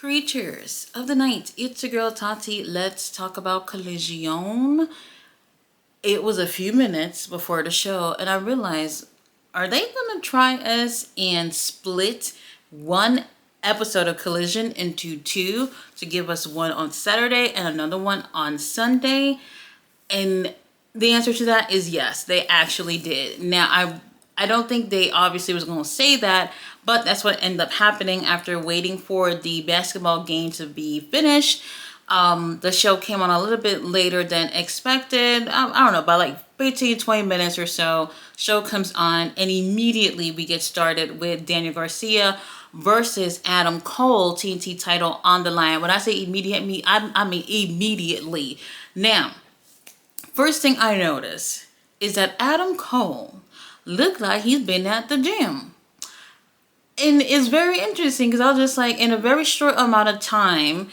Creatures of the night, it's your girl Tati. Let's talk about Collision. It was a few minutes before the show, and I realized, are they gonna try us and split one episode of Collision into two to give us one on Saturday and another one on Sunday? And the answer to that is yes, they actually did. Now, I don't think they obviously was going to say that, but that's what ended up happening after waiting for the basketball game to be finished. The show came on a little bit later than expected. I don't know, by like 15, 20 minutes or so, show comes on, and immediately we get started with Daniel Garcia versus Adam Cole, TNT title on the line. When I say immediate, I mean immediately. Now, first thing I noticed is that Adam Cole looked like he's been at the gym. And it's very interesting because I was just like, in a very short amount of time,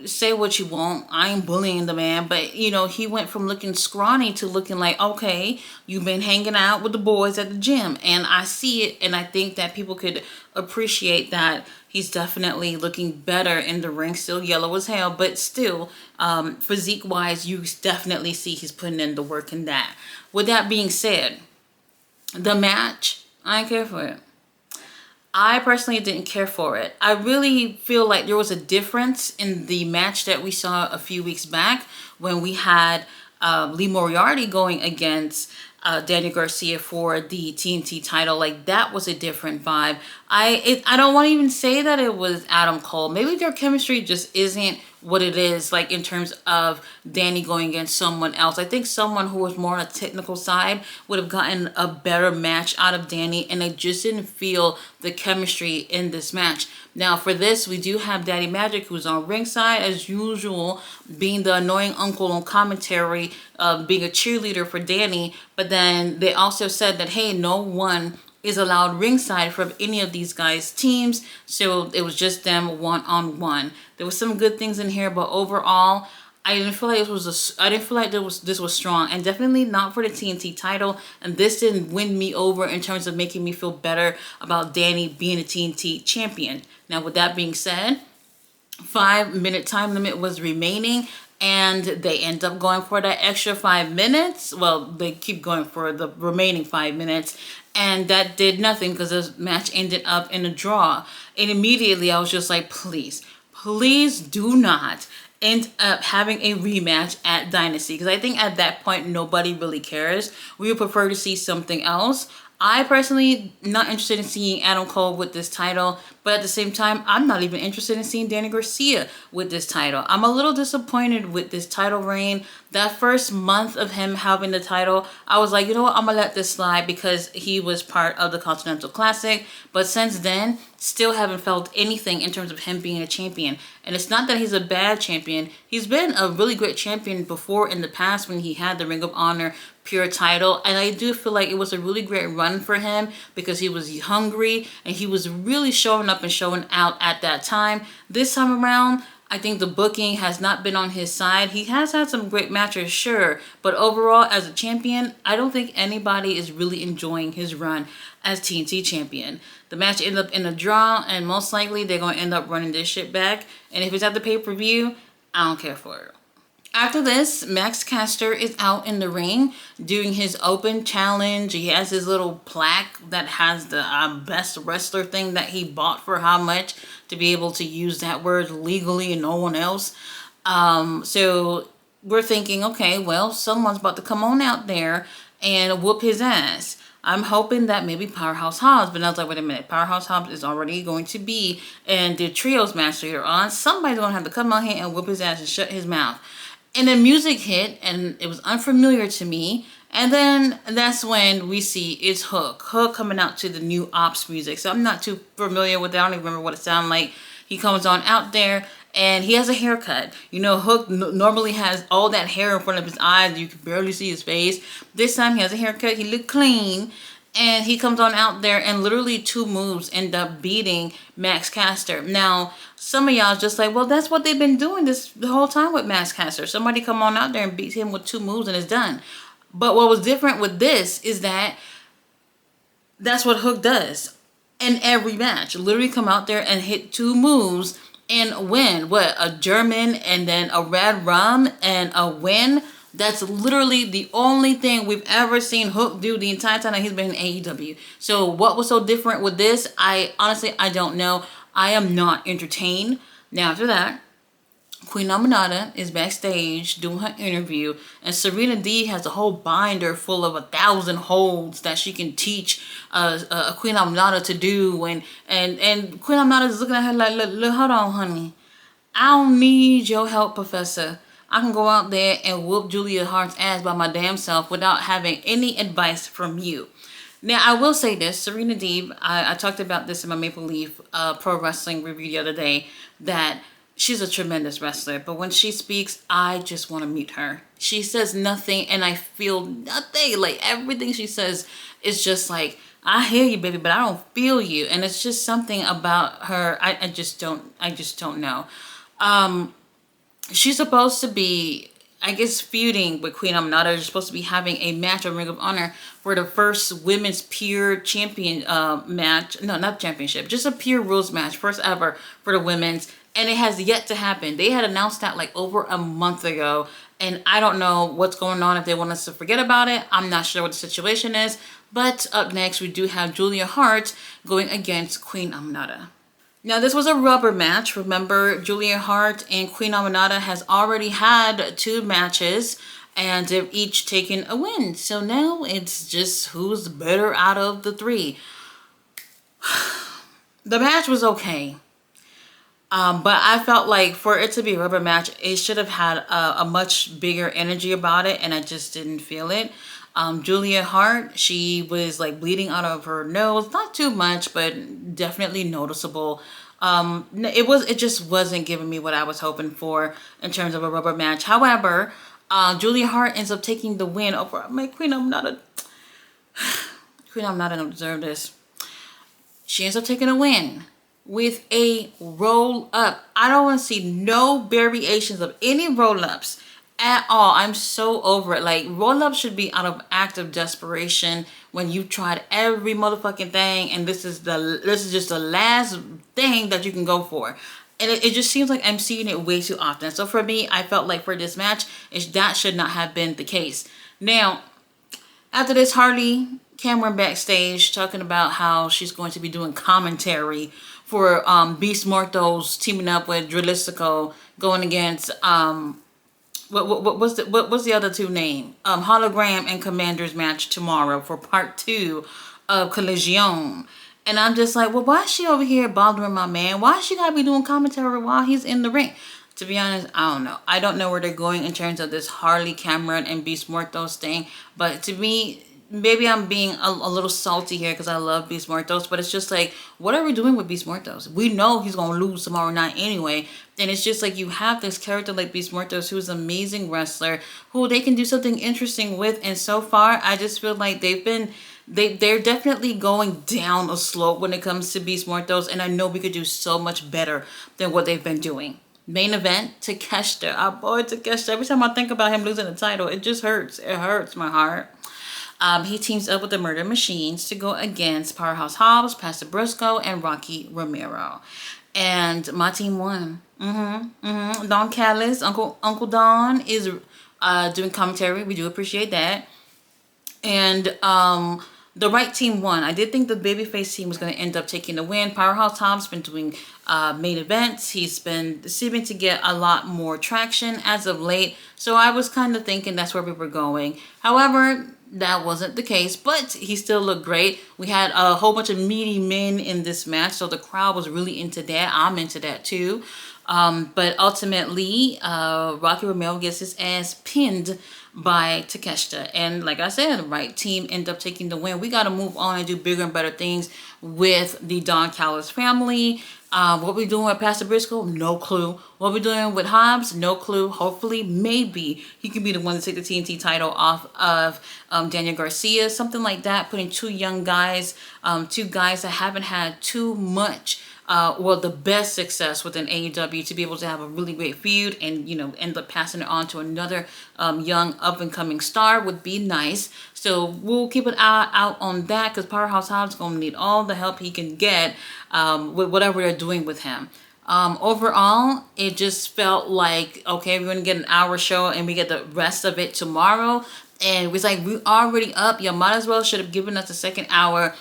say what you want. I ain't bullying the man, but he went from looking scrawny to looking like, okay, you've been hanging out with the boys at the gym. And I see it, and I think that people could appreciate that. He's definitely looking better in the ring, still yellow as hell, but still, physique-wise, you definitely see he's putting in the work in that. With that being said, the match, I didn't care for it. I personally didn't care for it. I really feel like there was a difference in the match that we saw a few weeks back when we had Lee Moriarty going against Daniel Garcia for the TNT title. Like, that was a different vibe. I don't want to even say that it was Adam Cole. Maybe their chemistry just isn't what it is, like in terms of Danny going against someone else. I think someone who was more on a technical side would have gotten a better match out of Danny, and I just didn't feel the chemistry in this match. Now for this, we do have Daddy Magic, who's on ringside as usual, being the annoying uncle on commentary, being a cheerleader for Danny. But then they also said that, hey, no one is allowed ringside from any of these guys' teams, so it was just them one-on-one. There was some good things in here, but overall, I didn't feel like this was strong, and definitely not for the TNT title. And this didn't win me over in terms of making me feel better about Danny being a TNT champion. Now, with that being said, 5-minute time limit was remaining, and they end up going for that extra 5 minutes. Well, they keep going for the remaining 5 minutes, and that did nothing because this match ended up in a draw. And immediately I was just like, please do not end up having a rematch at Dynasty, because I think at that point nobody really cares. We would prefer to see something else. I personally not interested in seeing Adam Cole with this title, but at the same time, I'm not even interested in seeing Danny Garcia with this title. I'm a little disappointed with this title reign. That first month of him having the title, I was like, you know what, I'm gonna let this slide because he was part of the Continental Classic. But since then, still haven't felt anything in terms of him being a champion. And it's not that he's a bad champion. He's been a really great champion before in the past when he had the Ring of Honor Pure title, and I do feel like it was a really great run for him because he was hungry and he was really showing up and showing out at that time. This time around, I think the booking has not been on his side. He has had some great matches, sure, but overall as a champion, I don't think anybody is really enjoying his run as TNT champion. The match ended up in a draw, and most likely they're going to end up running this shit back, and if it's at the pay-per-view, I don't care for it. After this, Max Caster is out in the ring doing his open challenge. He has his little plaque that has the best wrestler thing that he bought for how much to be able to use that word legally and no one else. So we're thinking, okay, well, someone's about to come on out there and whoop his ass. I'm hoping that maybe Powerhouse Hobbs, but I was like, wait a minute, Powerhouse Hobbs is already going to be in the trios match later on. Somebody's going to have to come out here and whoop his ass and shut his mouth. And the music hit, and it was unfamiliar to me. And then that's when we see it's Hook coming out to the new Ops music. So I'm not too familiar with that. I don't even remember what it sounded like. He comes on out there, and he has a haircut. Hook normally has all that hair in front of his eyes. You can barely see his face. This time he has a haircut. He looked clean. And he comes on out there, and literally 2 moves end up beating Max Caster. Now, some of y'all just like, well, that's what they've been doing the whole time with Max Caster. Somebody come on out there and beat him with 2 moves and it's done. But what was different with this is that that's what Hook does in every match. Literally come out there and hit 2 moves and win. What, a German and then a red rum and a win? That's literally the only thing we've ever seen Hook do the entire time that he's been in AEW. So what was so different with this? I honestly, I don't know. I am not entertained. Now after that, Queen Aminata is backstage doing her interview, and Serena D has a whole binder full of 1,000 holds that she can teach Queen Aminata to do, and Queen Aminata is looking at her like, look, hold on, honey, I don't need your help, Professor. I can go out there and whoop Julia Hart's ass by my damn self without having any advice from you. Now, I will say this, Serena Deeb, I talked about this in my Maple Leaf Pro Wrestling review the other day, that she's a tremendous wrestler, but when she speaks, I just want to mute her. She says nothing, and I feel nothing. Like, everything she says is just like, I hear you, baby, but I don't feel you. And it's just something about her, I just don't know. She's supposed to be, I guess, feuding with Queen Aminata. They're supposed to be having a match on Ring of Honor for the first women's pure champion match. No, not championship, just a pure rules match, first ever for the women's. And it has yet to happen. They had announced that like over a month ago. And I don't know what's going on, if they want us to forget about it. I'm not sure what the situation is. But up next, we do have Julia Hart going against Queen Aminata. Now, this was a rubber match. Remember, Julia Hart and Queen Aminata has already had 2 matches, and they've each taken a win. So now it's just who's better out of the 3. The match was okay. But I felt like for it to be a rubber match, it should have had a much bigger energy about it, and I just didn't feel it. Julia Hart, she was like bleeding out of her nose, not too much, but definitely noticeable. It just wasn't giving me what I was hoping for in terms of a rubber match. However, Julia Hart ends up taking the win over my Queen Aminata. Queen Aminata don't deserve this. She ends up taking a win with a roll up. I don't want to see no variations of any roll ups at all. I'm so over it. Like, roll up should be out of act of desperation when you've tried every motherfucking thing, and this is just the last thing that you can go for. And it just seems like I'm seeing it way too often. So for me, I felt like for this match, that should not have been the case. Now, after this, Harley Cameron backstage talking about how she's going to be doing commentary for Beast Mortos teaming up with Drilistico going against what's the other 2 name? Hologram and Commander's match tomorrow for part 2 of Collision. And I'm just like, well, why is she over here bothering my man? Why is she gotta be doing commentary while he's in the ring? To be honest, I don't know. I don't know where they're going in terms of this Harley Cameron and Beast Mortos thing. But to me, maybe I'm being a little salty here because I love Beast Mortos, but it's just like, what are we doing with Beast Mortos? We know he's going to lose tomorrow night anyway, and it's just like you have this character like Beast Mortos who's an amazing wrestler who they can do something interesting with, and so far, I just feel like they're definitely going down a slope when it comes to Beast Mortos, and I know we could do so much better than what they've been doing. Main event, Takeshita. Our boy Takeshita. Every time I think about him losing the title, it just hurts. It hurts my heart. He teams up with the Murder Machines to go against Powerhouse Hobbs, Pastor Briscoe, and Rocky Romero. And my team won. Don Callis, Uncle Don is doing commentary. We do appreciate that. And the right team won. I did think the babyface team was going to end up taking the win. Powerhouse Hobbs been doing main events. He's been seeming to get a lot more traction as of late. So I was kind of thinking that's where we were going. However, that wasn't the case, but he still looked great. We had a whole bunch of meaty men in this match, so the crowd was really into that. I'm into that too. But ultimately, Rocky Romero gets his ass pinned by Takeshita. And like I said, the right team end up taking the win. We got to move on and do bigger and better things with the Don Callis family. What we doing with Pastor Briscoe? No clue. What we doing with Hobbs? No clue. Hopefully, maybe he could be the one to take the TNT title off of Daniel Garcia. Something like that. Putting 2 young guys, 2 guys that haven't had too much the best success within AEW to be able to have a really great feud and, end up passing it on to another young up-and-coming star would be nice. So we'll keep an eye out on that because Powerhouse Hobbs is going to need all the help he can get with whatever they're doing with him. Overall, it just felt like, okay, we're gonna get an hour show and we get the rest of it tomorrow. And it was like, we already up. You might as well should have given us the second hour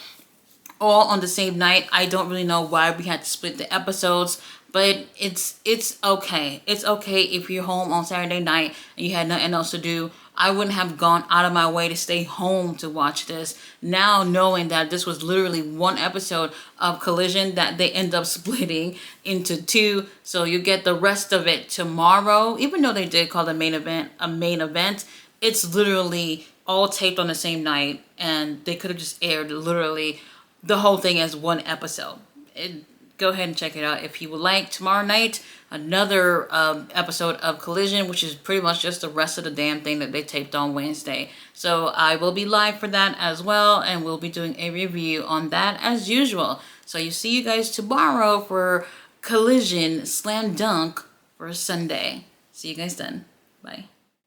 all on the same night. I don't really know why we had to split the episodes, but it's okay. It's okay if you're home on Saturday night and you had nothing else to do. I wouldn't have gone out of my way to stay home to watch this. Now knowing that this was literally one episode of Collision that they end up splitting into two, so you get the rest of it tomorrow. Even though they did call the main event a main event, it's literally all taped on the same night, and they could have just aired literally the whole thing as one episode. Go ahead and check it out if you would like. Tomorrow night, another episode of Collision, which is pretty much just the rest of the damn thing that they taped on Wednesday. So I will be live for that as well, and we'll be doing a review on that as usual. So you see you guys tomorrow for Collision Slam Dunk for Sunday. See you guys then. Bye.